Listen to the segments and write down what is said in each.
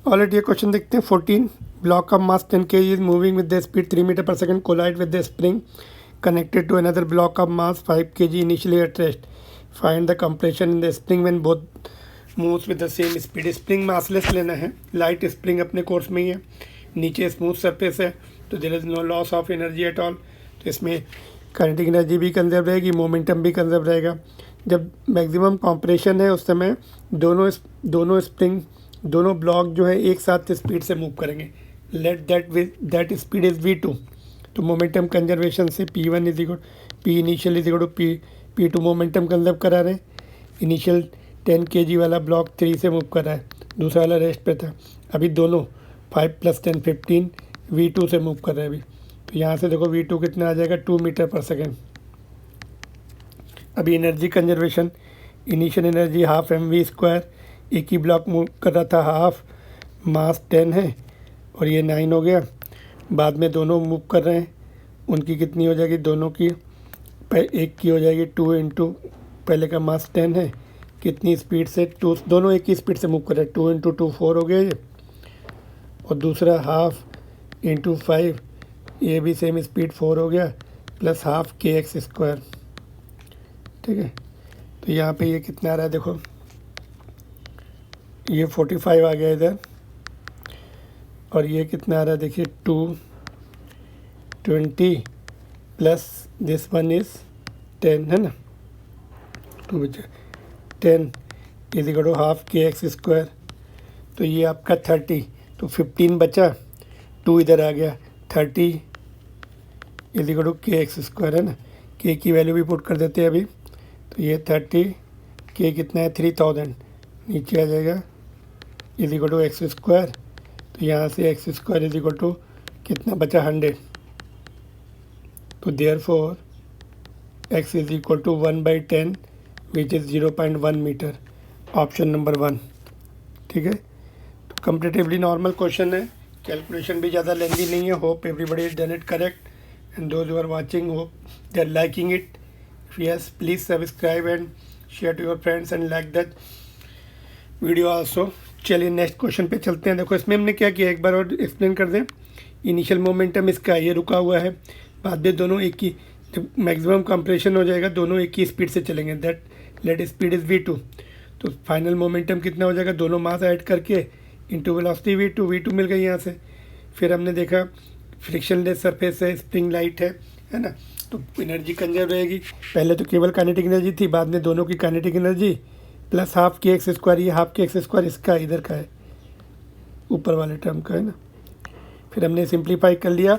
Already ये question देखते हैं। 14 block of mass 10 kg is moving with the speed 3 metre per second collide with the spring connected to another block of mass 5 kg initially at rest. Find the compression in the spring when both moves with the same speed. Spring massless लेना है, light spring अपने course में ही है, नीचे smooth surface है, तो there is no loss of energy at all. तो इसमें काइनेटिक एनर्जी भी कंजर्व रहेगी, मोमेंटम भी कंजर्व रहेगा। जब मैक्सिमम कॉम्प्रेशन है उस समय दोनों स्प्रिंग दोनों ब्लॉक जो है एक साथ स्पीड से मूव करेंगे। Let that speed is v2। तो मोमेंटम कंजर्वेशन से P1 is equal P initial is equal to P2 momentum conserve करा रहे हैं। इनिशियल 10 kg वाला ब्लॉक 3 से मूव कर रहा है, दूसरा वाला रेस्ट पे था। अभी दोनों 5 + 10 15 v2 से मूव कर रहे हैं अभी। तो यहाँ से देखो v2 कितना आ जाएगा 2 मीटर पर सेकेंड। अभी energy conservation, initial energy half mv², एक ही ब्लॉक मूव कर रहा था, हाफ मास 10 है और ये 9 हो गया। बाद में दोनों मूव कर रहे हैं, उनकी कितनी हो जाएगी, दोनों की एक की हो जाएगी 2 इंटू पहले का मास 10 है, कितनी स्पीड से 2, दोनों एक ही स्पीड से मूव कर रहे हैं, 2 इंटू 2 4 हो गया ये। और दूसरा हाफ इंटू 5, ये भी सेम स्पीड 4 हो गया, प्लस हाफ kx²। ठीक है, तो यहाँ पे ये कितना आ रहा है देखो, ये 45 आ गया इधर, और ये कितना आ रहा है देखिए 220 प्लस दिस वन इज 10 है ना, 2 बचा 10 is equal to half kx²। तो ये आपका 30, तो 15 बचा, 2 इधर आ गया, 30 इज इक्वल टू kx² है ना। k की वैल्यू भी पुट कर देते हैं अभी, तो ये 30, k कितना है 3000, नीचे आ जाएगा इज इक्वल टू x²। तो यहाँ से x² इज इक्वल टू कितना बचा 100। तो therefore x is equal to 1/10 which is 0.1 metre, option number 1। ठीक है, तो कंपेरेटिवली नॉर्मल क्वेश्चन है, कैलकुलेशन भी ज़्यादा लेंदी नहीं है। Hope everybody is done it correct and those who are watching hope they are liking it. Yes, please subscribe and share to your friends and like that video also. चलिए next question पे चलते हैं। देखो इसमें हमने क्या किया, एक बार और एक्सप्लेन कर दें। इनिशियल मोमेंटम इसका ये रुका हुआ है, बाद में दोनों एक ही, जब मैक्सिमम कंप्रेशन हो जाएगा दोनों एक ही स्पीड से चलेंगे, that let speed is v2। तो फाइनल मोमेंटम कितना हो जाएगा, दोनों मास ऐड करके इंटू वेलोसिटी v2 मिल गई यहाँ से। फिर हमने देखा फ्रिक्शनलेस सरफेस है, स्प्रिंग लाइट है ना, तो एनर्जी कंजर्व रहेगी। पहले तो केवल काइनेटिक एनर्जी थी, बाद में दोनों की kinetic energy plus half kx², ये हाफ kx² इसका इधर का है, ऊपर वाले टर्म का है ना। फिर हमने सिंप्लीफाई कर लिया,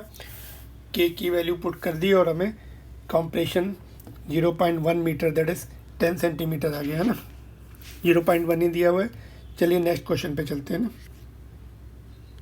k की वैल्यू पुट कर दी और हमें compression 0.1 metre that is 10 centimetre आ गया है ना, 0.1 ही दिया हुआ है। चलिए नेक्स्ट क्वेश्चन पे चलते हैं ना।